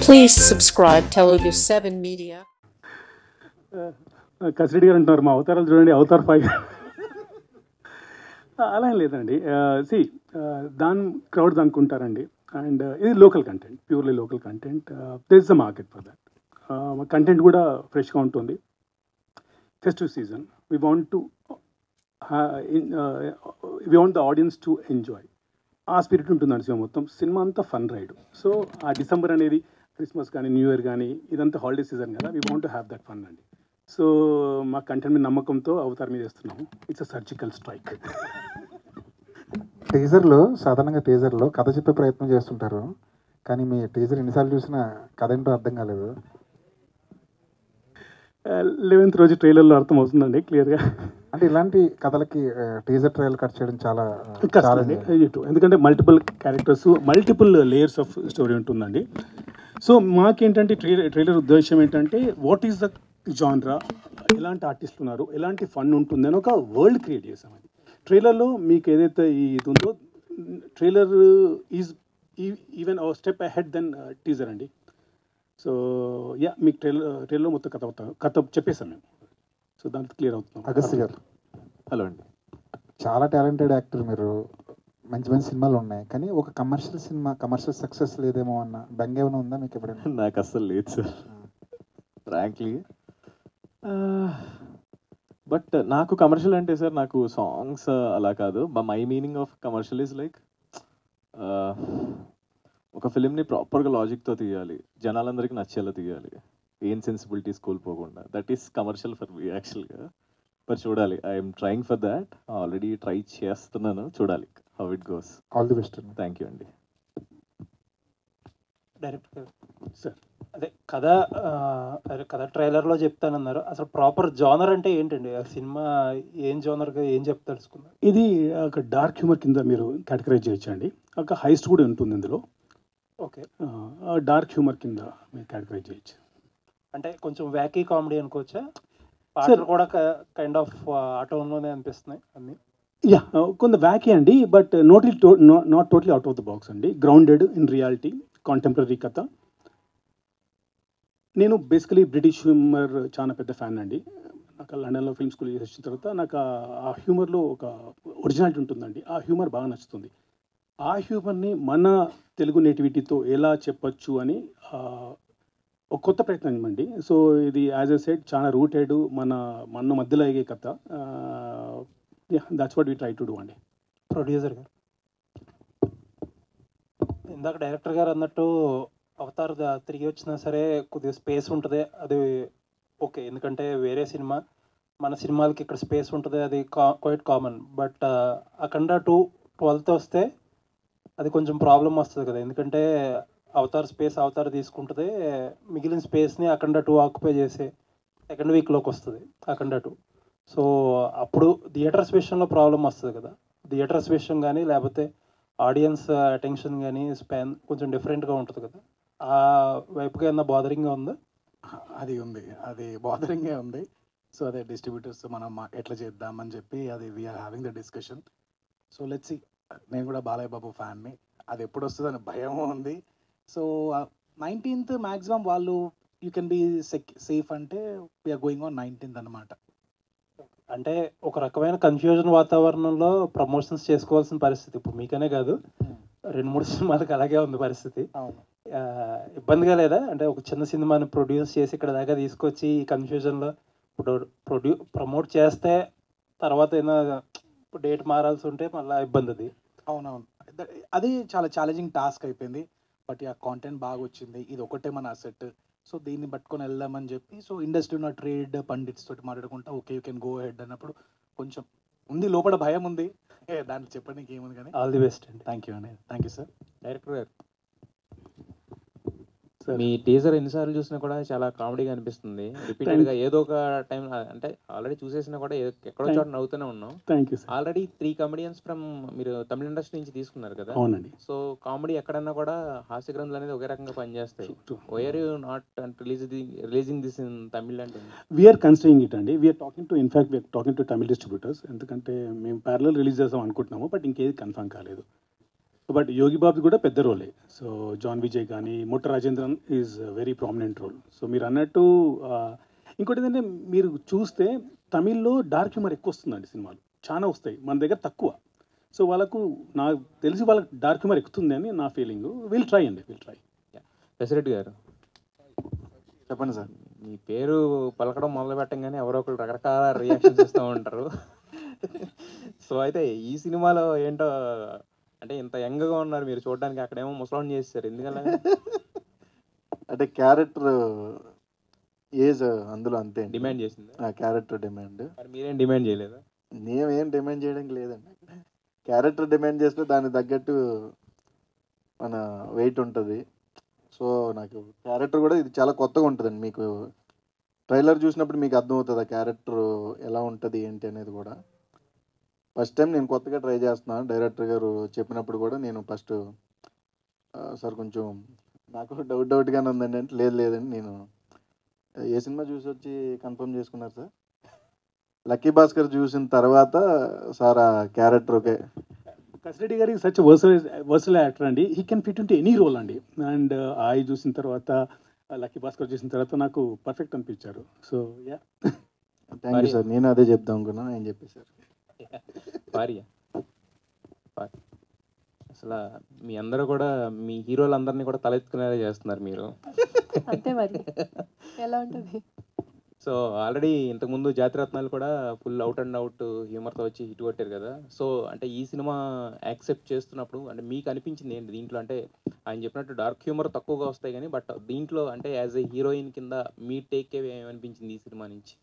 Please subscribe Telugu 7 Media. Kasireddy గారు అంటున్నారు మా అవతారాలు చూడండి అవతార్ 5 అలా ఏం లేదండి. సి దాని క్రౌడ్స్ అనుకుంటారండి. అండ్ ఇది local content, purely local content. There is a market for that. Content కూడా ఫ్రెష్గా ఉంటుంది. Festive season we want the audience to enjoy. ఆ స్పిరిట్ ఉంటుందండి సినిమా మొత్తం. సినిమా అంతా ఫన్ రైడ్. సో ఆ డిసెంబర్ అనేది క్రిస్మస్ కానీ న్యూ ఇయర్ కానీ ఇదంతా హాలిడే సీజన్ కదా, we want to have that fun అండి. సో మా కంటెంట్ మీద నమ్మకంతో అవతార్ మీద చేస్తున్నాము. It's a surgical strike. టీజర్లో సాధారణంగా టీజర్లో కథ చెప్పే ప్రయత్నం చేస్తుంటారు, కానీ మీ టీజర్ ఎన్నిసార్లు చూసినా కథ ఏంటో అర్థం కాలేదు. 11th రోజు ట్రైలర్లో అర్థం అవుతుందండి క్లియర్గా. అంటే ఇలాంటి కథలకి టీజర్ ట్రైలర్ కట్ చేయడం చాలా కష్టం అండి. ఎందుకంటే multiple characters, multiple layers of story ఉంటుందండి. సో మాకేంటంటే ట్రైలర్ ఉద్దేశం ఏంటంటే వాట్ ఈస్ ద జాన్రా, ఎలాంటి ఆర్టిస్టులు ఉన్నారు, ఎలాంటి ఫన్ ఉంటుంది అని ఒక వరల్డ్ క్రియేట్ చేసామండి. ట్రైలర్లో మీకు ఏదైతే ఇది ఉందో, trailer is even step ahead then teaser అండి. సో యా, మీకు ట్రైలర్లో మొత్తం కథ చెప్పేసాం మేము. సో దాంట్లో క్లియర్ అవుతున్నాం. అగస్త్య గారు, హలో అండి. చాలా టాలెంటెడ్ యాక్టర్ మీరు, మంచి మంచి సినిమాలు ఉన్నాయి, కానీ ఒక కమర్షియల్ సినిమా కమర్షియల్ సక్సెస్ లేదేమో అన్న బెంగ ఏమైనా ఉందా మీకు ఎప్పుడైనా? నాకు అస్సలు లేదు సార్, ఫ్రాంక్లీ. బట్ నాకు కమర్షియల్ అంటే సార్, నాకు సాంగ్స్ అలా కాదు. My meaning of commercial is like ఒక ఫిలింని ప్రాపర్గా లాజిక్తో తీయాలి, జనాలందరికీ నచ్చేలా తీయాలి, ఏం సెన్సిబిలిటీస్ కోల్పోకుండా. That is commercial for me యాక్చువల్గా. బట్ చూడాలి, I'm trying for that. Already try చేస్తున్నాను, చూడాలి how it goes. All the best. Thank you అండి. డైరెక్టర్ సార్, అదే కథ ట్రైలర్లో చెప్తానన్నారు. అసలు ప్రాపర్ జానర్ అంటే ఏంటండి? ఆ సినిమా ఏం జానర్గా ఏం చెప్తాడుకున్నారు? ఇది ఒక డార్క్ హ్యూమర్ కింద మీరు కేటగరైజ్ చేయొచ్చండి. ఒక హైస్ట్ కూడా ఉంటుంది ఇందులో. ఓకే, డార్క్ హ్యూమర్ కింద మీరు కేటగరైజ్ చేయొచ్చు. అంటే కొంచెం వ్యాకీ కామెడీ అనుకోవచ్చా? పాటలు కూడా కైండ్ ఆఫ్ ఆ టోన్లోనే అనిపిస్తున్నాయి అన్ని. యా, కొంత వ్యాకీ అండి, but not totally out of the box అండి. గ్రౌండెడ్ ఇన్ రియాలిటీ, కాంటెంపరీ కథ. నేను బేసికలీ బ్రిటిష్ హ్యూమర్ చాలా పెద్ద ఫ్యాన్ అండి. నాకు లండన్లో ఫిల్మ్ స్కూల్ చేసి వచ్చిన తర్వాత నాకు ఆ హ్యూమర్లో ఒక ఒరిజినాలిటీ ఉంటుందండి. ఆ హ్యూమర్ బాగా నచ్చుతుంది. ఆ హ్యూమర్ని మన తెలుగు నేటివిటీతో ఎలా చెప్పచ్చు అని ఒక కొత్త ప్రయత్నం అండి. సో ఇది యాజ్ ఎ సెడ్ చాలా రూటెడ్, మన మధ్యలో అయ్యే కథ. That's what we try to do అండి. ప్రొడ్యూసర్ గారు, ఇందాక డైరెక్టర్ గారు అన్నట్టు అవతార్ తిరిగి వచ్చినా సరే కొద్దిగా స్పేస్ ఉంటుంది, అది ఓకే. ఎందుకంటే వేరే సినిమా, మన సినిమాలకి ఇక్కడ స్పేస్ ఉంటుంది, అది quite common. But Akhanda 2 12th వస్తే అది కొంచెం ప్రాబ్లం వస్తుంది కదా, ఎందుకంటే అవతార్ తీసుకుంటుంది, మిగిలిన స్పేస్ని అఖండ 2 ఆక్యుపై చేసే సెకండ్ వీక్లోకి వస్తుంది అఖండ 2. సో అప్పుడు థియేటర్స్ విషయంలో ప్రాబ్లం వస్తుంది కదా. థియేటర్స్ విషయం కానీ లేకపోతే ఆడియన్స్ అటెన్షన్ కానీ స్పాన్ కొంచెం డిఫరెంట్గా ఉంటుంది కదా. ఆ వైపుగా ఏమన్నా బాదరింగ్గా ఉందా? అది ఉంది, అది బాదరింగే ఉంది. సో అదే డిస్ట్రిబ్యూటర్స్ మనం ఎట్లా చేద్దామని చెప్పి అది we're having the discussion. So let's see. నేను కూడా బాలయ్య బాబు ఫ్యాన్ని, అది ఎప్పుడు వస్తుందని భయం ఉంది. సో 19th మ్యాక్సిమం వాళ్ళు యూ కెన్ బీ సేఫ్ అంటే వీఆర్ గోయింగ్ ఆన్ 19th అనమాట. అంటే ఒక రకమైన కన్ఫ్యూజన్ వాతావరణంలో ప్రమోషన్స్ చేసుకోవాల్సిన పరిస్థితి ఇప్పుడు మీకనే కాదు, 2-3 సినిమాలకు అలాగే ఉంది పరిస్థితి. ఇబ్బందిగా లేదా? అంటే ఒక చిన్న సినిమాని ప్రొడ్యూస్ చేసి ఇక్కడ దాకా తీసుకొచ్చి ఈ కన్ఫ్యూజన్లో ఇప్పుడు ప్రమోట్ చేస్తే తర్వాత ఏదైనా డేట్ మారాల్సి ఉంటే మళ్ళీ ఇబ్బంది. అది అవునవును, అది చాలా ఛాలెంజింగ్ టాస్క్ అయిపోయింది. బట్ ఆ కాంటెంట్ బాగా వచ్చింది, ఇది ఒకటే మన అసెట్. సో దీన్ని పట్టుకొని వెళ్దామని చెప్పి, సో ఇండస్ట్రీ ఉన్న ట్రేడ్ పండిట్స్ తోటి మాట్లాడుకుంటా okay you can go head అన్నప్పుడు కొంచెం ఉంది, లోపల భయం ఉంది. దాంట్లో చెప్పడానికి ఏముంది కానీ ఆల్ ది బెస్ట్ అండి. థ్యాంక్ యూ అండి. Thank you sir. డైరెక్టర్ గారు, మీ టీజర్ ఎన్నిసార్లు చూసినా కూడా చాలా కామెడీగా అనిపిస్తుంది. రిపీటెడ్గా ఏదో ఒక టైం, అంటే ఆల్రెడీ చూసేసినా కూడా ఎక్కడో చోట నవ్వుతూనే ఉన్నాం. Thank you sir. Already 3 comedians from మీరు తమిళ ఇండస్ట్రీ నుంచి తీసుకున్నారు కదా. అవునండి. సో కామెడీ ఎక్కడన్నా కూడా హాస్య గ్రంథులు అనేది ఒకే రకంగా పనిచేస్తాయి. Why are you not releasing this in Tamil అంటే? వీఆర్ కన్సిడరింగ్ ఇట్ అండి. We're talking to Tamil distributors. ఎందుకంటే మేము ప్యారలల్ రిలీజ్ చేద్దాం అనుకుంటున్నాము, బట్ ఇంకేది కన్ఫర్మ్ కాలేదు. బట్ యోగి బాబు కూడా పెద్ద రోలే. సో జాన్ విజయ్ కానీ Motta Rajendran is very prominent role. So మీరు అన్నట్టు ఇంకోటి ఏంటంటే మీరు చూస్తే తమిళ్లో డార్క్ హ్యూమర్ ఎక్కువ వస్తుందండి, సినిమాలు చాలా వస్తాయి, మన దగ్గర తక్కువ. సో వాళ్ళకు నాకు తెలిసి వాళ్ళకి డార్క్ హ్యూమర్ ఎక్కుతుంది అని నా ఫీలింగ్. విల్ ట్రై అండి, విల్ ట్రై. పెసిరెడ్డి గారు చెప్పండి సార్. మీ పేరు పలకడం మొదలు పెట్టంగానే ఎవరో ఒకరు రకరకాల రియాక్షన్స్ ఇస్తూ ఉంటారు. సో అయితే ఈ సినిమాలో ఏంటో అంటే ఇంత యంగ్గా ఉన్నారు మీరు చూడడానికి, అక్కడేమో ముసలాన్ని చేస్తారు ఎందుకలా? అంటే క్యారెక్టర్ ఏజ్ అందులో అంతే డిమాండ్ చేసింది క్యారెక్టర్ డిమాండ్. మరి మీరేం డిమాండ్ చేయలేదా? నేనేం డిమాండ్ చేయడానికి లేదండి. క్యారెక్టర్ డిమాండ్ చేస్తే దానికి తగ్గట్టు మన వెయిట్ ఉంటుంది. సో నాకు క్యారెక్టర్ కూడా ఇది చాలా కొత్తగా ఉంటుందండి. మీకు ట్రైలర్ చూసినప్పుడు మీకు అర్థమవుతుంది ఆ క్యారెక్టర్ ఎలా ఉంటుంది ఏంటి అనేది కూడా. ఫస్ట్ టైం నేను కొత్తగా ట్రై చేస్తున్నాను. డైరెక్టర్ గారు చెప్పినప్పుడు కూడా నేను ఫస్ట్ సార్ కొంచెం నాకు డౌట్గానే ఉందండి అంటే, లేదండి నేను ఏ సినిమా చూసి వచ్చి కన్ఫర్మ్ చేసుకున్నారు సార్? లక్కీ భాస్కర్ చూసిన తర్వాత సార్ ఆ క్యారెక్టర్ ఓకే. కసిరెడ్డి గారి సచ్ వర్సల్ యాక్టర్ అండి, he can fit into any role అండి. అండ్ ఆయి చూసిన తర్వాత, లక్కీ భాస్కర్ చూసిన తర్వాత నాకు పర్ఫెక్ట్ అనిపించారు. So yeah, thank you sir. నేను అదే చెప్దాం అనుకున్నాను, ఆయన చెప్పేశారు. భార్య అసలు మీ అందరూ కూడా మీ హీరోలందరినీ కూడా తలెత్తుకునేలా చేస్తున్నారు మీరు. అంతే మరి, ఎలా ఉంటుంది. సో ఆల్రెడీ ఇంతకుముందు జాతిరత్నాలు కూడా ఫుల్ అవుట్ అండ్ అవుట్ హ్యూమర్తో వచ్చి హిట్ కొట్టారు కదా. సో అంటే ఈ సినిమా యాక్సెప్ట్ చేస్తున్నప్పుడు అంటే మీకు అనిపించింది ఏంటి దీంట్లో? అంటే ఆయన చెప్పినట్టు డార్క్ హ్యూమర్ తక్కువగా వస్తాయి కానీ, బట్ దీంట్లో అంటే యాజ్ ఏ హీరోయిన్ కింద మీ టేక్ ఏమనిపించింది ఈ సినిమా నుంచి?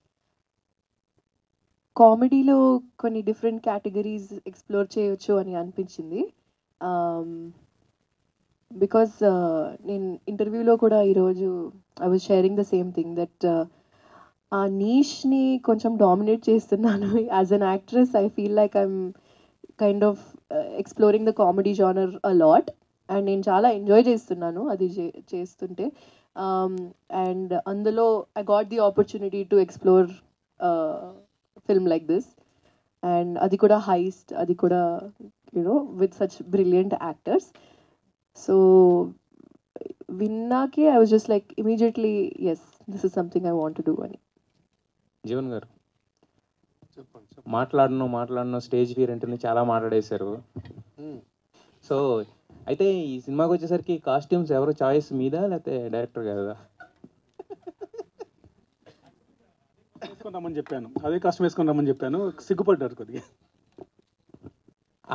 కామెడీలో కొన్ని డిఫరెంట్ కేటగిరీస్ ఎక్స్ప్లోర్ చేయొచ్చు అని అనిపించింది. బికాస్ నేను ఇంటర్వ్యూలో కూడా ఈరోజు I was sharing the same thing that ఆ నీష్ని కొంచెం డామినేట్ చేస్తున్నాను. As an actress I feel like I'm kind of exploring the comedy genre a lot. And నేను చాలా ఎంజాయ్ చేస్తున్నాను అది చేస్తుంటే. అండ్ అందులో I got the opportunity to explore film like this, and adi kuda heist, adi kuda with such brilliant actors. So vinnake I was just like immediately, yes, this is something I want to do ani. Jeevan గారు మాట్లాడను stage fear అంటే చాలా మాట్లాడేశారు. So అయితే ఈ సినిమాకి వచ్చేసరికి costumes ఎవరు choice మీదా లేకపోతే డైరెక్టర్ గారిదా? వేసుకొని రమ్మని చెప్పాను, అదే కాస్ట్యూమ్ వేసుకొని రమ్మని చెప్పాను, సిగ్గుపడ్డారు కొద్దిగా.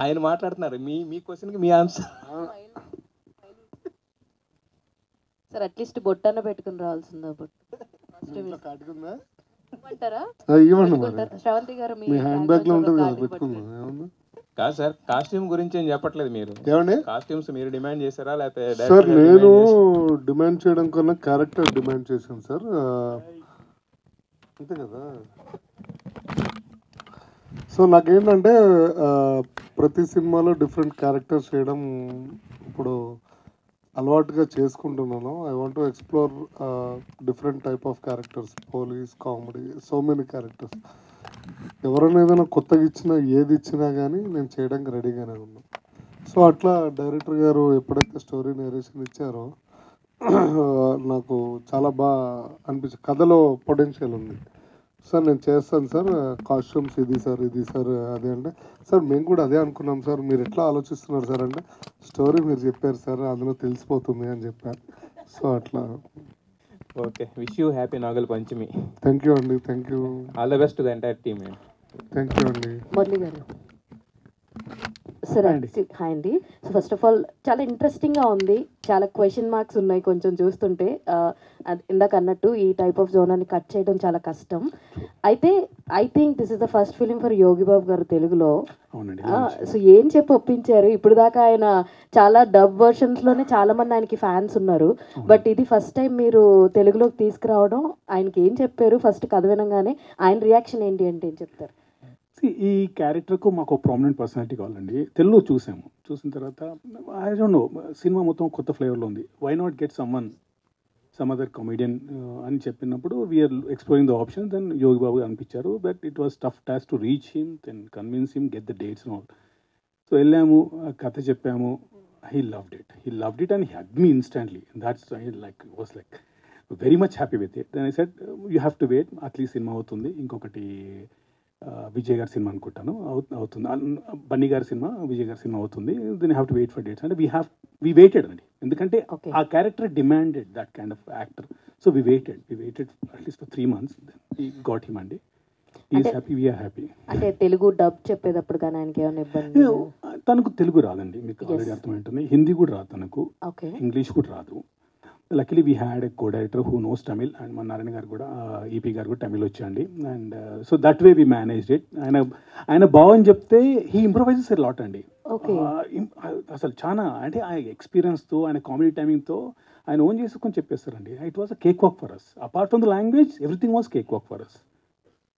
ఆయన మాట్లాడుతున్నారు, మీ క్వశ్చన్కి మీ ఆన్సర్. సార్ అట్లీస్ట్ బొట్టన్న పెట్టుకుని రావాల్సిందా? శ్రవంతి గారు కాదు సార్, కాస్ట్యూమ్ గురించి ఏం చెప్పట్లేదు మీరు. కాస్ట్యూమ్స్ మీరు డిమాండ్ చేశారా లేకపోతే? సార్ నేను డిమాండ్ చేయడం కన్నా క్యారెక్టర్ డిమాండ్ చేశాను సార్, అంతే కదా. సో నాకేంటంటే ప్రతి సినిమాలో డిఫరెంట్ క్యారెక్టర్స్ చేయడం ఇప్పుడు అలవాటుగా చేసుకుంటున్నాను. I want to explore different type of characters, police, comedy, so many characters. ఎవరైనా ఏదైనా కొత్తగా ఇచ్చినా ఏది ఇచ్చినా కానీ నేను చేయడానికి రెడీగానే ఉన్నాను. సో అట్లా డైరెక్టర్ గారు ఎప్పుడైతే స్టోరీ నేరేషన్ ఇచ్చారో నాకు చాలా బాగా అనిపించింది. కథలో పొటెన్షియల్ ఉంది సార్, నేను చేస్తాను సార్, కాస్ట్యూమ్స్ ఇది సార్ అది అంటే, సార్ మేము కూడా అదే అనుకున్నాం సార్, మీరు ఎట్లా ఆలోచిస్తున్నారు సార్ అంటే, స్టోరీ మీరు చెప్పారు సార్ అందులో తెలిసిపోతుంది అని చెప్పారు. సో అట్లా. Okay, wish you happy Nagula Panchami. Thank you అండి, thank you, all the best to the entire team. Thank you అండి. మురళి గారు సార్. హాయ్ అండి. సో ఫస్ట్ ఆఫ్ ఆల్ చాలా ఇంట్రెస్టింగ్గా ఉంది, చాలా క్వశ్చన్ మార్క్స్ ఉన్నాయి కొంచెం చూస్తుంటే. ఇందాక అన్నట్టు ఈ టైప్ ఆఫ్ జోనాన్ని కట్ చేయడం చాలా కష్టం. అయితే I think this is the first film for Yogi Babu గారు తెలుగులో. సో ఏం చెప్పి ఒప్పించారు? ఇప్పుడు దాకా ఆయన చాలా డబ్ వర్షన్స్లోనే చాలా మంది ఆయనకి ఫ్యాన్స్ ఉన్నారు, బట్ ఇది ఫస్ట్ టైం మీరు తెలుగులోకి తీసుకురావడం, ఆయనకి ఏం చెప్పారు? ఫస్ట్ కథ వినగానే ఆయన రియాక్షన్ ఏంటి అంటే ఏం చెప్తారు? ఈ క్యారెక్టర్కు మాకు ప్రామినెంట్ పర్సనాలిటీ కావాలండి. తెలుగులో చూసిన తర్వాత ఐ డోంట్ నో, సినిమా మొత్తం కొత్త ఫ్లేవర్లో ఉంది, why not get some other comedian అని చెప్పినప్పుడు we are exploring the option. Then Yogi Babu అనిపించారు, but it was tough task to reach him, then convince him, get the dates and all. So వెళ్ళాము, కథ చెప్పాము, he loved it and he hugged me instantly. And that's I was like very much happy with it. Then I said, you have to wait, at least cinema అవుతుంది, ఇంకొకటి విజయ్ గారి cinema అనుకుంటాను అవుతుంది, బన్నీ గారి cinema, Vijay గారి సినిమా అవుతుంది, then have to wait for dates అంటే we waited అండి, ఎందుకంటే ఆ character demanded that kind of actor. So we waited at least for 3 months. We got him అండి. Is happy, we are happy. అంటే తెలుగు డబ్ చెప్పేటప్పుడు కానీ ఆయనకి ఏమైనా ఇబ్బంది? తనకు తెలుగు రాదండి, మీకు ఆల్రెడీ అర్థమవుతుంది. హిందీ కూడా రాదు తనకు, ఇంగ్లీష్ కూడా రాదు. Luckily we had a co director who knows Tamil, and మన నారాయణ గారు కూడా, ఈపీ గారు కూడా తమిళ్ వచ్చండి. And so that way we managed it. ఆయన బాగుని చెప్తే హీ ఇంప్రూవైజెస్ ఎ లాట్ అండి. అసలు చాలా అంటే ఆ ఎక్స్పీరియన్స్తో, ఆయన కామెడీ టైమింగ్తో ఆయన ఓన్ చేసుకొని చెప్పేస్తారండి. It was a cake walk for us. Apart from the language, everything was cake walk for us.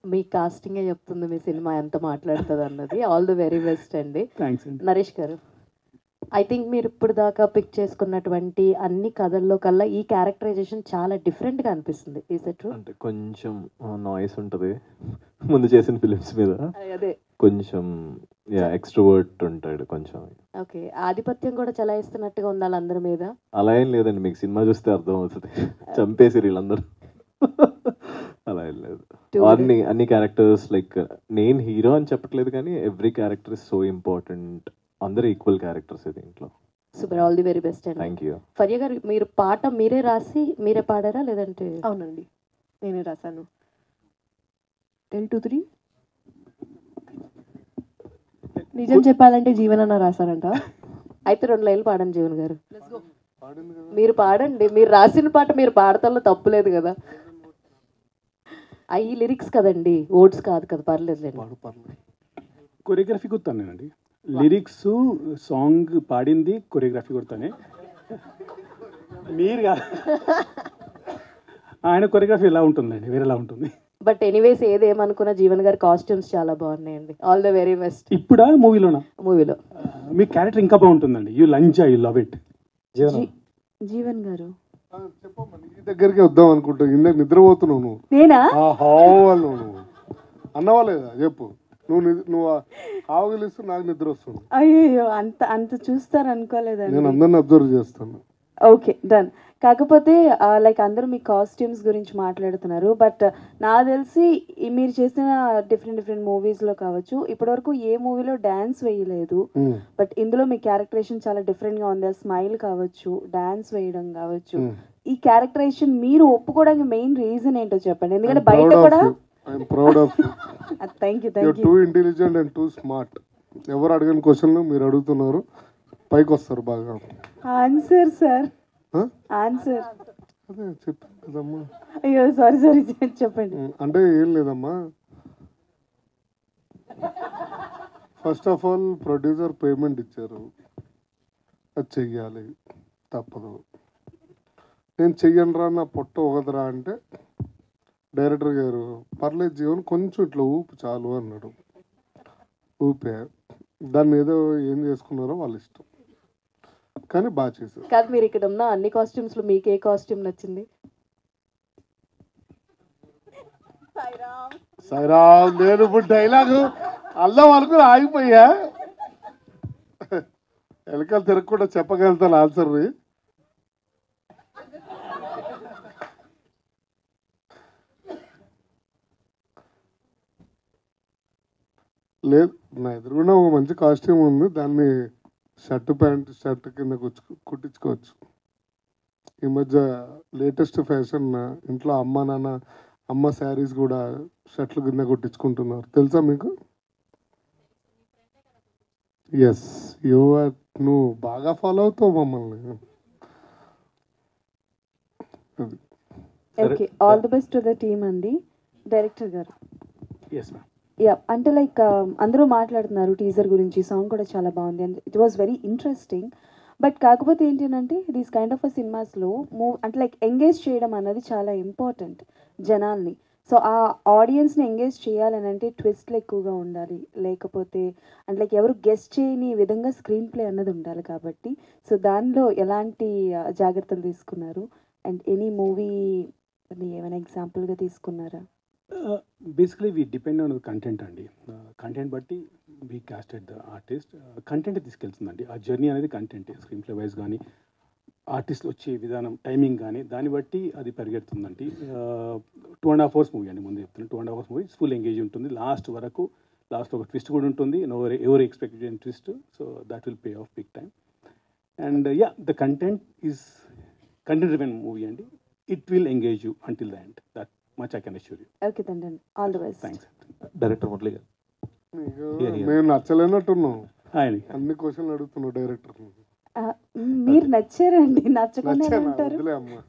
మీ కాస్టింగే చెప్తుంది మీ సినిమా ఎంత మాట్లాడుతుంది అన్నది. ఆల్ ది వెరీ బెస్ట్ అండి. థ్యాంక్స్ అండి. నరేష్ గారు, ఐ థింక్ మీరు ఇప్పుడు దాకా పిక్ చేసుకున్నటువంటి అన్ని కథల్లో కల్లా ఈ క్యారెక్టరైజేషన్ చాలా డిఫరెంట్గా అనిపిస్తుంది. Is it true? అంటే కొంచెం నాయిస్ ఉంటుంది ముందు చేసిన ఫిలిమ్స్ మీద, అదే కొంచెం ఎక్స్ట్రోవర్ట్ ఉంటాడు కొంచెం. ఓకే, ఆధిపత్యం కూడా చలాయిస్తున్నట్టుగా ఉంది వాళ్ళందరి మీద. అలా ఏం లేదండి, మీకు సినిమా చూస్తే అర్థం అవుతుంది. చంపేసి వీళ్ళందరూ అలా ఏం లేదు. అన్ని క్యారెక్టర్స్ లైక్ నేను హీరో అని చెప్పట్లేదు, కానీ every character is so important. అందరూ ఈక్వల్ క్యారెక్టర్స్ దీంట్లో. Super, all the very best అండి. Thank you. ఫరియా గారు, మీరు పాట మీరే రాసి మీరే పాడారా లేదంటే? అవునండి, నేనే రాశాను. 10 to 3 నిజం చెప్పాలంటే జీవనన్న రాశారంట. అయితే 2 లైన్లు పాడండి జీవన్ గారు. మీరు పాడండి, మీరు రాసిన పాట మీరు పాడతాలో తప్పులేదు కదా. అవి లిరిక్స్ కదండి, ఓట్స్ కాదు కదా, పర్లేదు. కొరియోగ్రఫీ గుర్తానేనండి, లిరిక్స్ సాంగ్ పాడింది, కొరియోగ్రఫీ కొడతానే. మీరు ఆయన కొరియోగ్రఫీ ఎలా ఉంటుందండి, వేరేలా ఉంటుంది. బట్ ఎనీవేస్ ఏదేమనుకున్నా జీవన్ గారి కాస్ట్యూమ్స్ చాలా బాగున్నాయండి. All the very best. ఇప్పుడా మూవీలోనా? మూవీలో మీ క్యారెక్టర్ ఇంకా బాగుంటుందండి. యూ లంచా, యూ లవ్ ఇట్. జీవన్ గారు చెప్పమ్మా, నీ దగ్గరికి వద్దాం అనుకుంటా. ఇందాక నిద్రపోతున్నావు నువ్వు. నేనా? హావాలి నువ్వు అన్నవా లేదా చెప్పు. నువ్వు ఆవగిలిస్తూ నాకు నిద్ర వస్తుంది. అయ్యో, అంత చూస్తారు అనుకోలేదండి. నేను అందరిని అబ్జర్వ్ చేస్తాను. Okay, done. కాకపోతే లైక్ అందరూ మీ కాస్ట్యూమ్స్ గురించి మాట్లాడుతున్నారు, బట్ నాకు తెలిసి మీరు చేసిన డిఫరెంట్ మూవీస్లో కావచ్చు, ఇప్పటివరకు ఏ మూవీలో డ్యాన్స్ వేయలేదు. బట్ ఇందులో మీ క్యారెక్టరేషన్ చాలా డిఫరెంట్గా ఉంది. ఆ స్మైల్ కావచ్చు, డ్యాన్స్ వేయడం కావచ్చు, ఈ క్యారెక్టరేషన్ మీరు ఒప్పుకోవడానికి మెయిన్ రీజన్ ఏంటో చెప్పండి. ఎందుకంటే బయట కూడా I'm proud of you. Thank you. Too intelligent and two smart. ఎవరు అడగని క్వశ్చన్లు మీరు అడుగుతున్నారు, పైకి వస్తారు బాగా. Answer sir, answer. అదే చెప్పాను కదమ్మా. అయ్యో సారీ చెప్పండి. అంటే ఏం లేదమ్మా, first of all producer payment ఇచ్చారు, అది చెయ్యాలి, తప్పదు. నేను చెయ్యనురా, నా పొట్ట ఒకదిరా అంటే డైరెక్టర్ గారు పర్లేదు జీవన్ కొంచెం ఇట్లా ఊపు చాలు అన్నాడు. ఊపే, దాన్ని ఏదో ఏం చేసుకున్నారో వాళ్ళ ఇష్టం, కానీ బాగా చేశారు. కాదు, మీరు ఇక్కడ ఉన్న అన్ని కాస్ట్యూమ్స్ లో మీకు ఏ కాస్ట్యూమ్ నచ్చింది? సాయిరామ్, నేను ఇప్పుడు డైలాగు అల్లం అనుకుని ఆగిపోయా. ఎలకలు తిరగకుండా చెప్పగలుగుతాను ఆన్సర్. లేదు, నా ఎదురుగుండా ఒక మంచి కాస్ట్యూమ్ ఉంది, దాన్ని షర్ట్ కింద కుట్టించుకోవచ్చు. ఈ మధ్య లేటెస్ట్ ఫ్యాషన్, ఇంట్లో అమ్మ శారీస్ కూడా షర్ట్లు కింద కుట్టించుకుంటున్నారు, తెలుసా మీకు? ఎస్, నువ్వు బాగా ఫాలో అవుతావు మమ్మల్ని. Okay, all the best to the team అండి. డైరెక్టర్ గారు, యా, అంటే లైక్ అందరూ మాట్లాడుతున్నారు టీజర్ గురించి, సాంగ్ కూడా చాలా బాగుంది and it was very interesting. But కాకపోతే ఏంటి అంటే దీస్ కైండ్ ఆఫ్ సినిమాస్లో అంటే లైక్ ఎంగేజ్ చేయడం అన్నది చాలా ఇంపార్టెంట్ జనాల్ని. సో ఆ ఆడియన్స్ని ఎంగేజ్ చేయాలని అంటే ట్విస్ట్లు ఎక్కువగా ఉండాలి, లేకపోతే అంటే లైక్ ఎవరు గెస్ట్ చేయని విధంగా స్క్రీన్ ప్లే అన్నది ఉండాలి. కాబట్టి సో దానిలో ఎలాంటి జాగ్రత్తలు తీసుకున్నారు? అండ్ ఎనీ మూవీ ఏమైనా ఎగ్జాంపుల్గా తీసుకున్నారా? Basically we depend on content అండి. కంటెంట్ బట్టి we casted the artist. Content తీసుకెళ్తుందండి. ఆ జర్నీ అనేది కంటెంట్, స్క్రీన్ ప్లే వైజ్ కానీ ఆర్టిస్ట్లు వచ్చే విధానం, టైమింగ్ కానీ దాన్ని బట్టి అది పరిగెడుతుందండి. 2.5 hours మూవీ అండి, ముందు చెప్తున్నాను. 2.5 hours మూవీ ఫుల్ ఎంగేజ్ ఉంటుంది లాస్ట్ వరకు. లాస్ట్ ఒక ట్విస్ట్ కూడా ఉంటుంది, ఎవరు expected twist. So that will pay off big time. And yeah, the content is content driven movie అండి. It will engage you until the end. That much I can assure you. Okay తండ్రి, all the best. Thanks. Director Murali గారు. నేను నచ్చలేనట్టున్నావు, hi. అన్ని క్వశ్చన్లు అడుగుతున్నావు director. మీరు నచ్చారండి, నచ్చకుండా ఎలా ఉంటారు? వదిలే అమ్మా.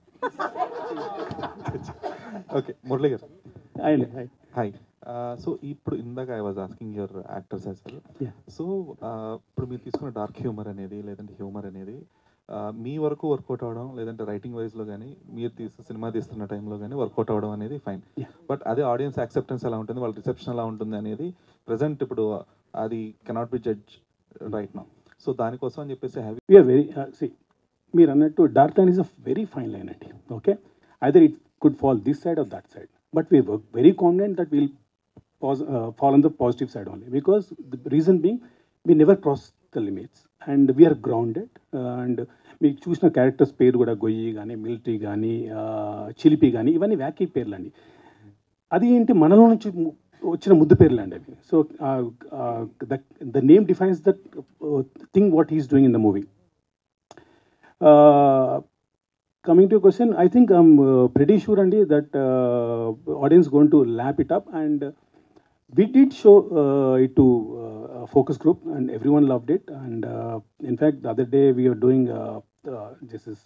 ఓకే మురళి గారు. హాయ్. హాయ్. సో ఇప్పుడు ఇందాక I was asking your actors as well. So ఇప్పుడు మీరు తీసుకున్న డార్క్ హ్యూమర్ అనేది లేదంటే హ్యూమర్ అనేది మీ వరకు వర్కౌట్ అవ్వడం, లేదంటే రైటింగ్ వైజ్లో కానీ మీరు సినిమా తీస్తున్న టైంలో కానీ వర్కౌట్ అవ్వడం అనేది ఫైన్. బట్ అదే ఆడియన్స్ యాక్సెప్టెన్స్ ఎలా ఉంటుంది, వాళ్ళ రిసెప్షన్ ఎలా ఉంటుంది అనేది ప్రజెంట్ ఇప్పుడు అది cannot be judge right now. So దానికోసం అని చెప్పేసి వీఆర్ వెరీ మీరు అన్నట్టు dark line is a very fine line అండి. Okay, either it could fall this side or that side, but we work very confident that will fall on the positive side only, because the reason being we never cross the limits and we are grounded. And మీకు చూసిన characters పేరు కూడా గొయ్యి కానీ, military కానీ, చిలిపి కానీ, ఇవన్నీ వ్యాకీ పేర్లు అండి. అది ఏంటి, మనలో నుంచి వచ్చిన ముద్దు పేర్లు అండి అవి. So the name defines that thing what he's doing in the movie. Coming to your question, I think I'm pretty sure Andy that audience going to lap it up, and we did show it to a focus group and everyone loved it. And in fact, the other day we are doing this is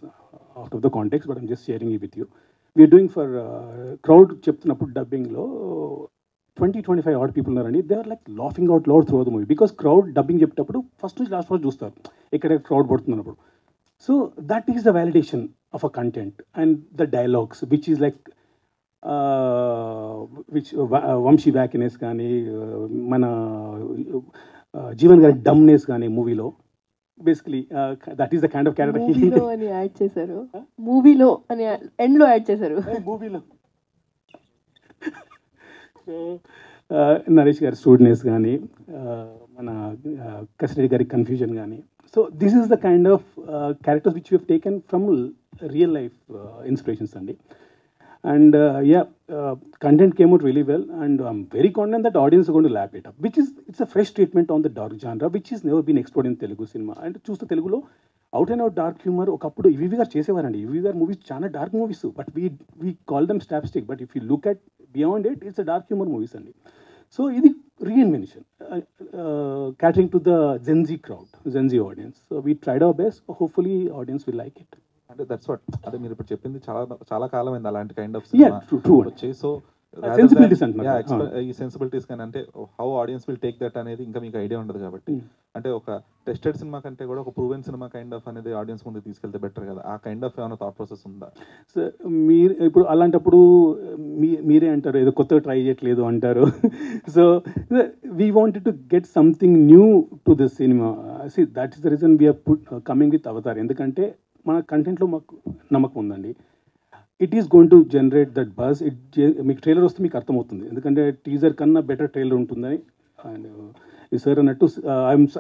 out of the context, but I'm just sharing it with you. We are doing for crowd cheptunappudu dubbing lo 20-25 odd people ఉన్నారండి. they are like laughing out loud throughout the movie, because crowd dubbing చెప్పేటప్పుడు first నుంచి last వరకు చూస్తారు ఎక్కడ crowd పడుతున్నప్పుడు. So that is the validation of a content and the dialogues, which is like which Vamsi వ్యాకినెస్ కానీ, మన జీవన్ గారి డమ్నెస్ కానీ మూవీలో, basically that is the kind of character మూవీలో అని యాడ్ చేశారు. మూవీలో అని ఎండ్లో యాడ్ చేశారు. మూవీలో నరేష్ గారి స్టూడెంట్స్ కానీ, మన కసిరెడ్డి గారి కన్ఫ్యూజన్ కానీ. So this is the kind of characters which we have taken from real life inspirations Andy. And content came out really well, and I'm very confident that the audience are going to lap it up, which is, it's a fresh treatment on the dark genre which has never been explored in Telugu cinema. And చూస్తే తెలుగులో out and out dark humour ఒకప్పుడు ఈవీ గారు చేసేవారండి. ఈవీ గారు movies చాలా dark movies, but we call them slapstick, but if you look at beyond it, it's a dark humour movies అండి. So ఇది reinvention, catering to the Gen Z crowd, Gen Z audience. So we tried our best. Hopefully audience will like it. అంటే that's what, అదే మీరు ఇప్పుడు చెప్పింది చాలా కాలం అయింది అలాంటి కైండ్ ఆఫ్ true వచ్చి. సో సెన్సిబిలిటీస్ ఈ సెన్సిబిలిటీస్ కానీ అంటే how audience will take that అనేది ఇంకా మీకు ఐడియా ఉండదు కాబట్టి, అంటే ఒక టెస్టెడ్ సినిమా కంటే కూడా ఒక ప్రూవెన్ సినిమా కైండ్ ఆఫ్ అనేది ఆడియన్స్ ముందు తీసుకెళ్తే బెటర్ కదా. ఆ కైండ్ ఆఫ్ ఏమైనా థాట్ ప్రాసెస్ ఉందా? సో మీరు ఇప్పుడు అలాంటప్పుడు మీరే అంటారు ఏదో కొత్తగా ట్రై చేయట్లేదు అంటారు. So we wanted to get something new to this cinema. See that is the reason we're coming with Avatar. ఎందుకంటే మన కంటెంట్లో మాకు నమ్మకం ఉందండి. It is going to generate that buzz. మీకు ట్రైలర్ వస్తే మీకు అర్థమవుతుంది, ఎందుకంటే టీజర్ కన్నా బెటర్ ట్రైలర్ ఉంటుందని. అండ్ ఈ సార్ అన్నట్టు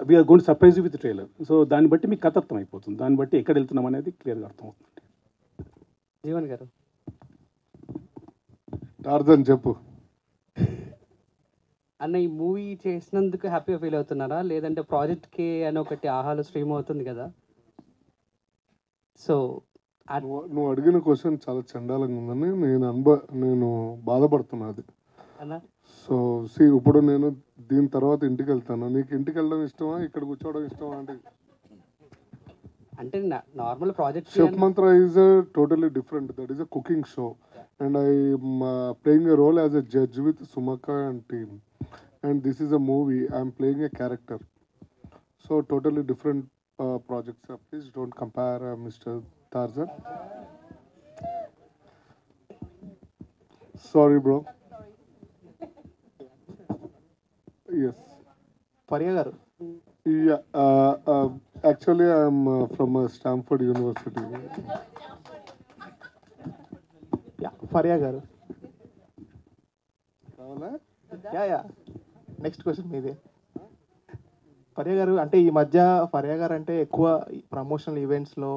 we're going to surprise with trailer. So దాన్ని బట్టి మీకు కథ అర్థం అయిపోతుంది, దాన్ని బట్టి ఎక్కడ వెళ్తున్నాం అనేది క్లియర్గా అర్థమవుతుంది. జీవన్ గారు, టార్జన్ చెప్పు అన్న, ఈ మూవీ చేసినందుకు హ్యాపీగా ఫీల్ అవుతున్నారా, లేదంటే ప్రాజెక్ట్కి అని ఒకటి ఆహాలో స్ట్రీమ్ అవుతుంది కదా? సో నువ్వు అడిగిన క్వశ్చన్ చాలా చండాలంగా ఉందని నేను బాధపడుతున్నా అది. సో ఇప్పుడు నేను దీని తర్వాత ఇంటికి వెళ్తాను. నీకు ఇంటికి వెళ్ళడం ఇష్టమా, ఇక్కడ కూర్చోవడం ఇష్టమా? అంటే normal project chef Mantra is totally different. That is a cooking show and I playing a role as a judge with సుమక్క and team. And this is a movie, I'm playing a character. So totally different projects. Please don't compare Mr. Tarzan. Sorry bro. Yes. Faria garu. Yeah, actually I am from Stanford University. Yeah, Faria garu. కావాలా? Yeah next question మీదే. ఫరియా గారు, అంటే ఈ మధ్య ఫరియా గారు అంటే ఎక్కువ promotional ఈవెంట్స్లో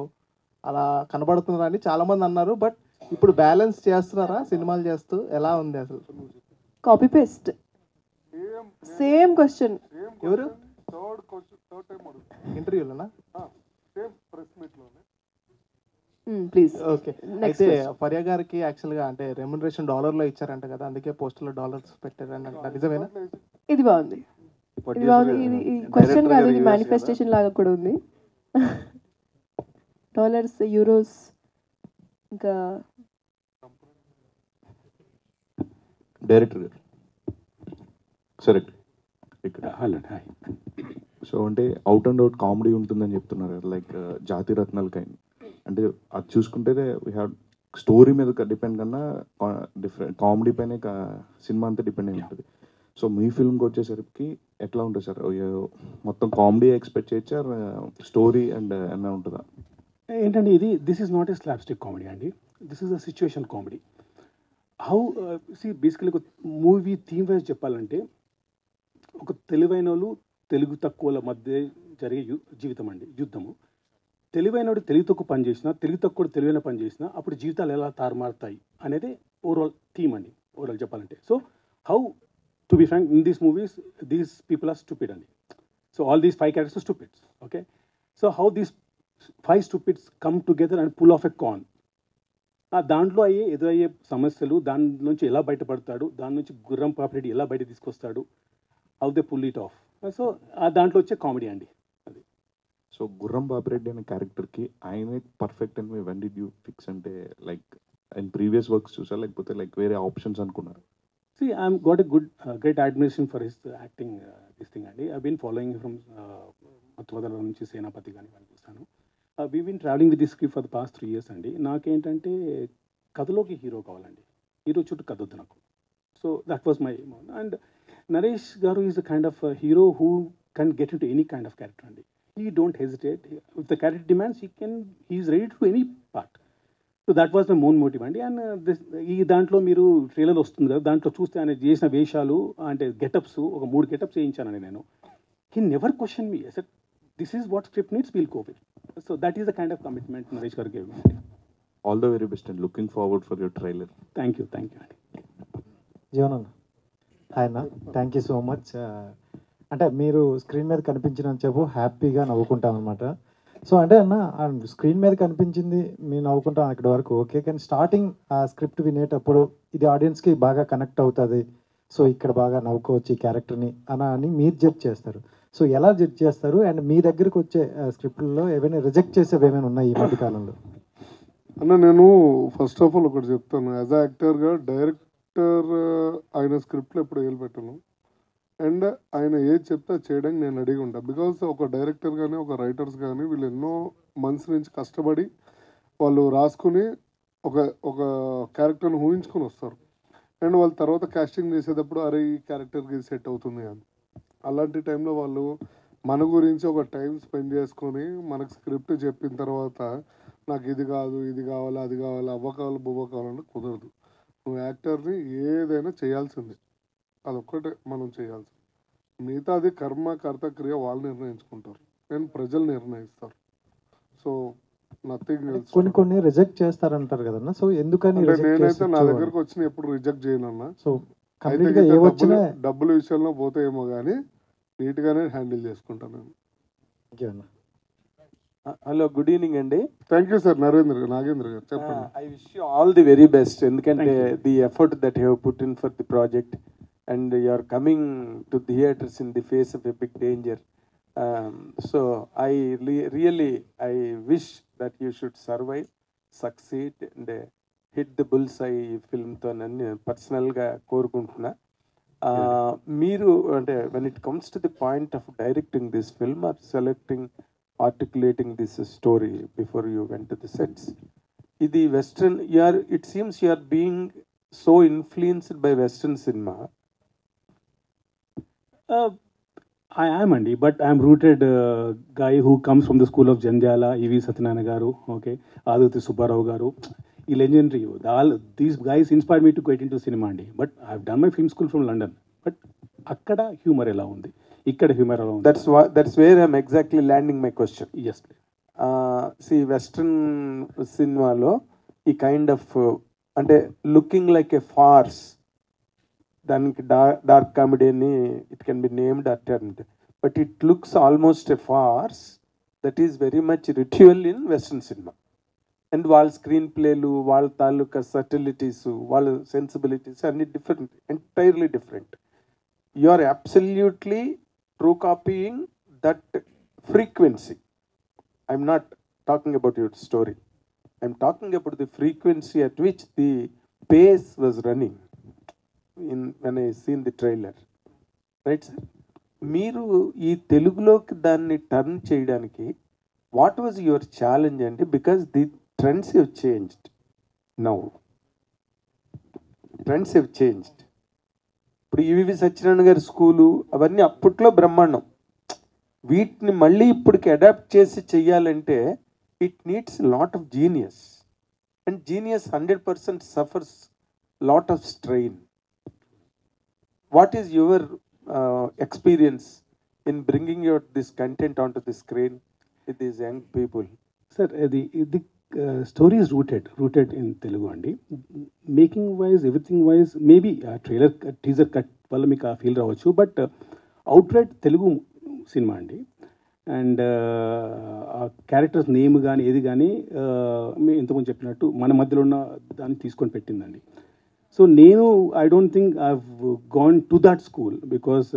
అలా కనబడుతున్నారని చాలామంది అన్నారు. బట్ ఇప్పుడు బ్యాలెన్స్ చేస్తున్నారా సినిమాలు చేస్తూ? ఎలా ఉంది అసలు? Copy paste same question. ఎవరు థర్డ్ టైం ఇంటర్వ్యూలోనా? సేమ్ ప్రెస్ మీట్లోనే. ప్లీజ్. ఓకే, అయితే ఫరియా గారికి యాక్చువల్గా అంటే రెమ్యునరేషన్ డాలర్లో ఇచ్చారంట కదా, అందుకే పోస్టర్లో డాలర్స్ పెట్టారని నిజమేనా? ఇది బాగుంది, ఇది బాగుంది. ఇది క్వశ్చన్ కాదు, ఇది మేనిఫెస్టేషన్ లాగా కూడా ఉంది. డాలర్స్, యూరోస్, ఇంకా డైరెక్టర్ గారు సరే ఇక్కడ హాయ్. సో అంటే అవుట్ అండ్ అవుట్ కామెడీ ఉంటుందని చెప్తున్నారు, లైక్ జాతి రత్నాలు కైండ్. అంటే అది చూసుకుంటే వీ హ్యావ్ స్టోరీ మీద డిపెండ్ కన్నా డిఫరెంట్ కామెడీ పైనే సినిమా అంతా డిపెండ్ అయి ఉంటుంది. సో మీ ఫిల్మ్కి వచ్చేసరికి ఎట్లా ఉంటుంది సార్? మొత్తం కామెడీ ఎక్స్పెక్ట్ చేయొచ్చా, స్టోరీ అండ్ ఏమైనా ఉంటుందా? ఏంటంటే this is not a slapstick comedy అండి, this is a situation comedy. How basically ఒక మూవీ థీమ్ వైజ్ చెప్పాలంటే, ఒక తెలివైన వాళ్ళు తెలుగు తక్కువల మధ్య జరిగే జీవితం అండి, యుద్ధము. తెలివైనడు తెలివి తక్కువ పని చేసినా, తెలివి తక్కువ తెలివైన పని చేసినా అప్పుడు జీవితాలు ఎలా తారుమారుతాయి అనేది ఓవరాల్ థీమ్ అండి, ఓవరాల్ చెప్పాలంటే. So how to be frank, in these movies these people are stupid అండి. So all these 5 characters stupids. Okay, so how these 5 stupids come together and pull off a con. దాంట్లో ఎదురయ్యే సమస్యలు, దాని నుంచి ఎలా బయటపడతాడు, దాని నుంచి గుర్రం పాపిరెడ్డి ఎలా బయట తీసుకొస్తాడు, how they pull it off. So దాంట్లో వచ్చే కామెడీ అండి అది. సో గుర్రం బాపిరెడ్డి అనే క్యారెక్టర్కి ఆయనే పర్ఫెక్ట్ అని వెన్ డిడ్ యూ ఫిక్స్? అంటే లైక్ ఆయన ప్రీవియస్ వర్క్స్ చూసారా, లేకపోతే లైక్ వేరే ఆప్షన్స్ అనుకున్నారు? See, I'm got a great admiration for his acting, this thing అండి. I've been following him from మత్తువదల నుంచి సేనాపతి కానీ చూస్తాను. We've been traveling with this script for the past 3 years అండి. నాకేంటంటే కథలోకి హీరో కావాలండి, హీరో చుట్టూ కథ వద్దు నాకు. So that was my and Naresh గారు is a kind of hero who can get into any kind of character అండి. He don't hesitate. If the character demands, he is ready to do any part. So that was my main motive అండి. And ఈ దాంట్లో మీరు trailer వస్తుంది కదా, దాంట్లో చూస్తే ఆయన చేసిన వేషాలు అంటే గెటప్స్, ఒక 3 గెటప్స్ చేయించానండి నేను. He never question me, said this is what script needs, will go with. So that is the kind of commitment Naresh గారు gave me. All the very best and looking forward for your trailer. Thank you అండి. జీవన్ అన్న, hi అన్న, thank you so much. అంటే మీరు screen మీద కనిపించినంత సేపు హ్యాపీగా నవ్వుకుంటాం అనమాట. సో అంటే అన్న స్క్రీన్ మీద కనిపించింది మేము నవ్వుకుంటాం అక్కడి వరకు ఓకే, కానీ స్టార్టింగ్ ఆ స్క్రిప్ట్ వినేటప్పుడు ఇది ఆడియన్స్కి బాగా కనెక్ట్ అవుతుంది, సో ఇక్కడ బాగా నవ్వుకోవచ్చు ఈ క్యారెక్టర్ని అని మీరు జడ్జ్ చేస్తారు. సో ఎలా జడ్జ్ చేస్తారు? అండ్ మీ దగ్గరకు వచ్చే స్క్రిప్ట్లో ఏమైనా రిజెక్ట్ చేసేవి ఏమైనా ఉన్నాయి ఈ మధ్య కాలంలో? అన్న నేను ఫస్ట్ ఆఫ్ ఆల్ ఒకటి చెప్తాను, యాజ్ అ యాక్టర్గా డైరెక్టర్ ఆయన స్క్రిప్ట్లో ఎప్పుడు ఏలు పెట్టను. అండ్ ఆయన ఏది చెప్తే చేయడానికి నేను రెడీగా ఉంటాను. బికాస్ ఒక డైరెక్టర్ కానీ ఒక రైటర్స్ కానీ వీళ్ళు ఎన్నో మంత్స్ నుంచి కష్టపడి వాళ్ళు రాసుకుని ఒక ఒక క్యారెక్టర్ని ఊహించుకొని వస్తారు. అండ్ వాళ్ళ తర్వాత కాస్టింగ్ చేసేటప్పుడు అరే ఈ క్యారెక్టర్కి సెట్ అవుతుంది అని, అలాంటి టైంలో వాళ్ళు మన గురించి ఒక టైం స్పెండ్ చేసుకొని మనకు స్క్రిప్ట్ చెప్పిన తర్వాత నాకు ఇది కాదు, ఇది కావాలి, అది కావాలి, అవ్వ కావాలి, బువ్వ కావాలని కుదరదు. నువ్వు యాక్టర్ని ఏదైనా చేయాల్సిందే, అదొక్కటే మనం చేయాల్సింది. మిగతా అది కర్మ కర్త క్రియ వాళ్ళు నిర్ణయించుకుంటారు, నేను ప్రజలు నిర్ణయిస్తారు. So nothing else. కొన్ని రిజెక్ట్ చేస్తారంటారు కదన్నా, సో ఎందుకని? నేనైతే నా దగ్గరకు వచ్చిన ఎప్పుడు రిజెక్ట్ చేయనన్నా. సో డబ్బుల విషయంలో పోతే ఏమో కానీ నీట్గానే హ్యాండిల్ చేసుకుంటాను నేను. హలో, గుడ్ ఈవినింగ్ అండి. Thank you sir. నాగేంద్ర గారు చెప్పండి. I wish you all the very best, ఎందుకంటే the effort that you have put in for the project and you are coming to theaters in the face of a big danger. So I really wish that you should survive, succeed and hit the bullseye film తో నన్ను పర్సనల్గా కోరుకుంటున్నా. మీరు అంటే when it comes to the point of directing this film or articulating this story before you went to the sets, ఇది western, it seems you are being so influenced by western cinema. I am Andy, but I am rooted guy who comes from the school of Jandyala, E.V. Satyanarayana garu, okay, Aditi Subbarao garu. ఈ legendary all these guys inspire me to get into cinema అండి. But I have done my film school from London. But అక్కడ humour ఎలా ఉంది, ఇక్కడ humour ఎలా ఉంది? That's where I'm exactly landing my question. Yes, please. See, western సినిమాలో ఈ kind of అంటే లుకింగ్ లైక్ ఎ ఫార్స్, దానికి డార్క్ కామెడీ అని it can be named attempt, but it looks almost a farce that is very much ritual in western cinema. And వాళ్ళ స్క్రీన్ ప్లేలు, వాళ్ళ తాలూకా సటిలిటీస్, వాళ్ళ సెన్సిబిలిటీస్ అన్ని different, entirely different. You are absolutely true copying that frequency. I'm not talking about your story. I'm talking about the frequency at which the pace was running when I seen the trailer. Right, sir? మీరు ఈ తెలుగులోకి దాన్ని turn చేయడానికి what was your challenge అండి? Because the trends have changed now. Trends have changed. ఇప్పుడు ఈవి సత్యనారాయణ గారి school అవన్నీ అప్పట్లో బ్రహ్మాండం. వీటిని మళ్ళీ ఇప్పటికి అడాప్ట్ చేసి చెయ్యాలంటే it needs lot of genius, and genius 100% suffers lot of strain. What is your experience in bringing your this content on to the screen with these young people? Sir, ఇది story is rooted in Telugu అండి. Making wise, everything wise, maybe trailer teaser cut వల్ల మీకు ఆ feel రావచ్చు, but outright Telugu cinema అండి. And ఆ characters name కానీ ఏది కానీ మేము ఇంతకుముందు చెప్పినట్టు మన మధ్యలో ఉన్న దాన్ని తీసుకొని పెట్టిందండి. సో నేను I don't think I have gone to that school because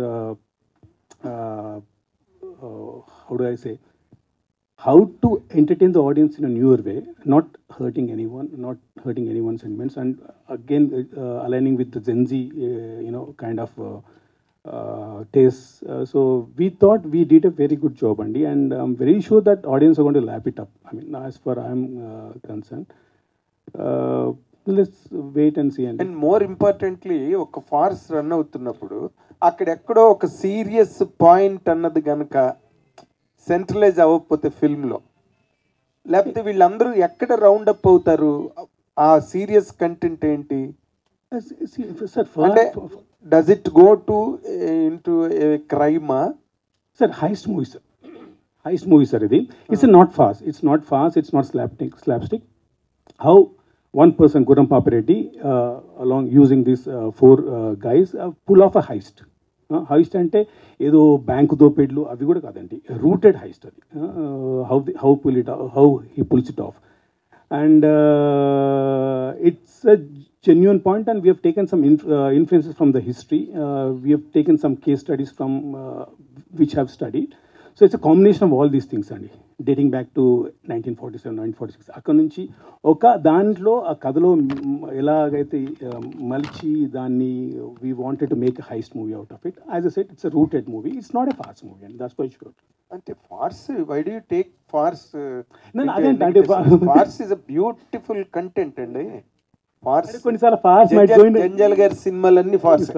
how do I say, how to entertain the audience in a newer way, not hurting anyone's sentiments, and again aligning with the Gen Z kind of taste. So we thought we did a very good job, Andy, and I'm very sure that audience are going to lap it up. I mean, as far I'm concerned, let's wait and see. And more importantly, ఒక farce run అవుతున్నప్పుడు అక్కడెక్కడో ఒక serious point అన్నది కనుక centralise అవ్వకపోతే ఫిల్మ్లో, లేకపోతే వీళ్ళందరూ ఎక్కడ రౌండ్ అప్ అవుతారు? ఆ సీరియస్ కంటెంట్ ఏంటి అంటే does it go to into క్రైమా? సార్, హైస్ట్ మూవీ సార్ ఇది. It's not fast, it's not slapstick. How one person, Gurram Papireddy, along using these 4 guys, pull off a heist. Heist అంటే ఏదో bank దోపిడ్లు అవి కూడా కాదండి, రూటెడ్ హైస్ట్ అది. How he pulls it off, and it's a genuine point, and we have taken some influences from the history. We have taken some case studies from which I have studied. So it's a combination of all these things అండి, dating back to 1947, 1946. అక్కడ నుంచి ఒక దాంట్లో ఆ కథలో ఎలాగైతే మలిచి దాన్ని we wanted to make a heist movie out of it. As I said, it's a rooted movie, it's not a farce movie అండి. That's quite sure. అంటే farce, why do you take farce? అదేంటే farce is a beautiful content అండి. Farce కొన్నిసార్లు farce జంజల్ గారి సినిమాలన్నీ farce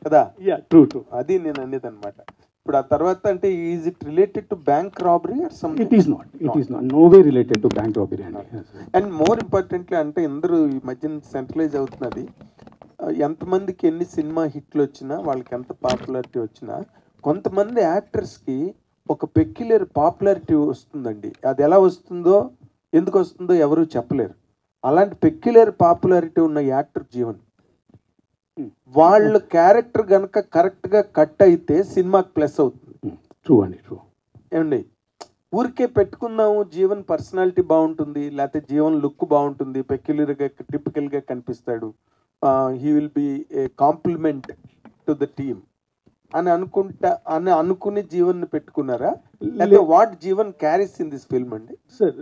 కదా. True. అది నేను అనేది అనమాట. ఇప్పుడు ఆ తర్వాత అంటే is it related to bank robbery or something? It is not no way related to bank robbery అండి. అండ్ మోర్ ఇంపార్టెంట్లీ అంటే అందరూ ఈ మధ్యన సెంట్రలైజ్ అవుతున్నది, ఎంతమందికి ఎన్ని సినిమా హిట్లు వచ్చినా, వాళ్ళకి ఎంత పాపులారిటీ వచ్చినా, కొంతమంది యాక్టర్స్కి ఒక పెక్యులర్ పాపులారిటీ వస్తుందండి. అది ఎలా వస్తుందో, ఎందుకు వస్తుందో ఎవరూ చెప్పలేరు. అలాంటి పెక్యులర్ పాపులారిటీ ఉన్న యాక్టర్ జీవన్, వాళ్ళ క్యారెక్టర్ కనుక కరెక్ట్గా కట్ అయితే సినిమాకి ప్లస్ అవుతుంది. ట్రూ అండి, ట్రూ. ఏమండి, ఊరికే పెట్టుకుందాము జీవన్ పర్సనాలిటీ బాగుంటుంది, లేకపోతే జీవన్ లుక్ బాగుంటుంది, పెక్యులర్గా టిపికల్గా కనిపిస్తాడు, he will be a compliment to the team అని అనుకుని జీవన్ పెట్టుకున్నారా? లేకపోతే what Jeevan carries in this film అండి? Sir,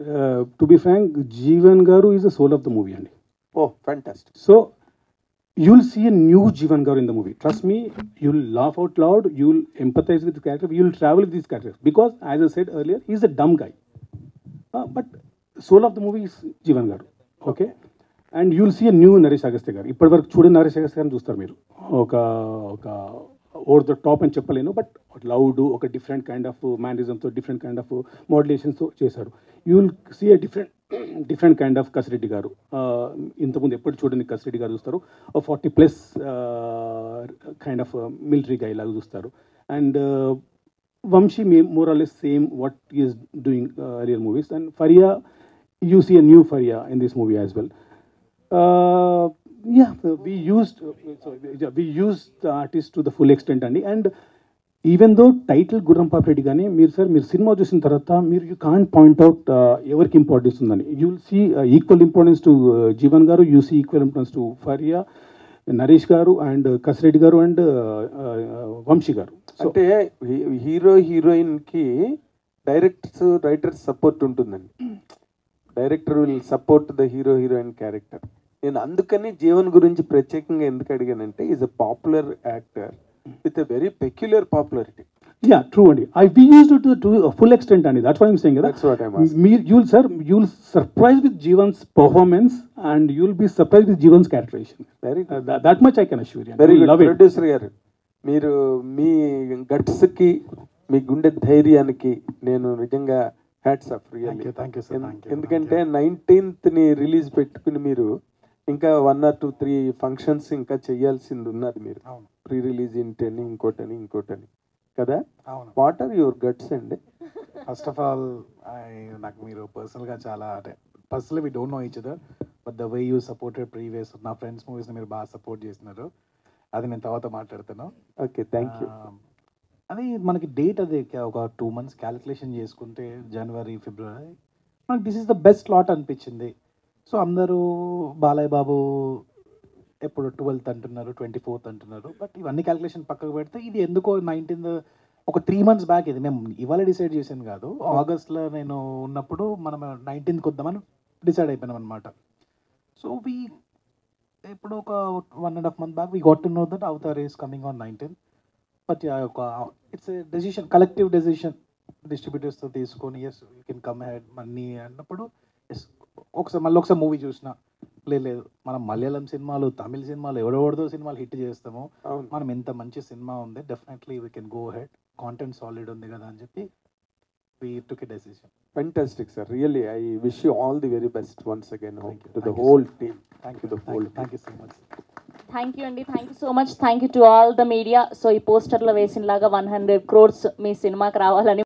to be frank, Jeevan గారు is the soul of the movie అండి. Oh fantastic. So you'll see a new Jeevan Garu in the movie. Trust me, you'll laugh out loud, you'll empathize with the character, you'll travel with these characters. Because, as I said earlier, he's a dumb guy. But soul of the movie is Jeevan Garu. Okay? And you'll see a new Naresh Agastya Garu. ఇప్పటి వరకు చూడండి Naresh Agastya గారిని చూస్తారు మీరు. ఒక over the top అని చెప్పలేను, but loud, ఒక డిఫరెంట్ కైండ్ ఆఫ్ మేనరిజంతో, డిఫరెంట్ కైండ్ ఆఫ్ మోడ్యులేషన్స్తో చేశారు. You will see a different different kind of Kasireddy garu. ఇంతకుముందు ఎప్పుడు చూడని కసిరెడ్డి గారు చూస్తారు. 40+ కైండ్ ఆఫ్ మిలిటరీ గై లాగా చూస్తారు. And Vamsi more or less same what he is doing earlier movies. And Faria, you see a new Faria in this movie as well. We used the artist to the full extent అండి. And even though title Gurram Papireddy కానీ మీరు సినిమా చూసిన తర్వాత you can't point out ఎవరికి importance ఉందని. You will see equal importance to Jeevan garu, you see equal importance to Faria, Naresh garu and Kasireddy గారు and Vamsi గారు. అంటే హీరో హీరోయిన్కి డైరెక్టర్స్ రైటర్స్ సపోర్ట్ ఉంటుందండి. Director will support the hero heroine character. నేను అందుకని జీవన్ గురించి ప్రత్యేకంగా ఎందుకు అడిగానంటే is a popular actor with a very peculiar popularity. Yeah, true అండి. We used it to a full extent అండి. That's what I'm saying. That's what I'm asking. You'll surprise with Jeevan's performance and you'll be surprised with Jeevan's characterization. Very that much I can assure you. Very good. Producer గారు, మీరు మీ గట్స్కి, మీ గుండె ధైర్యానికి నేను నిజంగా hats off really. Thank you sir. ఎందుకంటే 19th release పెట్టుకుని మీరు ఇంకా 1 or 2, 3 ఫంక్షన్స్ ఇంకా చేయాల్సింది ఉన్నది. మీరు ప్రీ రిలీజ్ ఇంటని ఇంకోటని కదా. వాట్ ఆర్ యువర్ గట్స్ అండి? ఫస్ట్ ఆఫ్ ఆల్ నాకు మీరు పర్సనల్గా చాలా, అంటే personally we don't know each other, but the way you supported previous నా ఫ్రెండ్స్ మూవీస్ని మీరు బాగా సపోర్ట్ చేస్తున్నారు. అది నేను తర్వాత మాట్లాడుతాను. Okay, thank you. అది మనకి డేట్ అది ఒక 2 months క్యాలిక్యులేషన్ చేసుకుంటే జనవరి, ఫిబ్రవరి మనకి this is the best lot అనిపించింది. సో అందరూ బాలయ్య బాబు ఎప్పుడు 12th అంటున్నారు, 24th అంటున్నారు. బట్ ఇవన్నీ క్యాలిక్యులేషన్ పక్కకు పెడితే ఇది ఎందుకో 19th ఒక 3 months బ్యాక్, ఇది మేము ఇవాళ డిసైడ్ చేసాను కాదు. ఆగస్ట్లో నేను ఉన్నప్పుడు మనం 19th వద్దామని డిసైడ్ అయిపోయినాం అనమాట. సో ఇప్పుడు ఒక 1.5 months back we got to know that Avatar is coming on 19th. But it's a decision, collective decision. డిస్ట్రిబ్యూటర్స్తో తీసుకొని yes you can come head money అన్నప్పుడు ఎస్ ఒకసారి మూవీ చూసిన లేదు మనం మలయాళం సినిమాలు, తమిళ సినిమాలు, ఎవడెవడదో సినిమాలు హిట్ చేస్తాము, మనం ఎంత మంచి సినిమా ఉంది, definitely we can go head, content solid ఉంది కదా అని చెప్పి we took a decision. Fantastic, sir. Really, I wish you all the very best once again to the whole team. Thank you. Thank you so much. Thank you అండి. Thank you so much. Thank you to all the media. So ఈ పోస్టర్లో వేసిన లాగా 100 crores మీ సినిమాకి రావాలని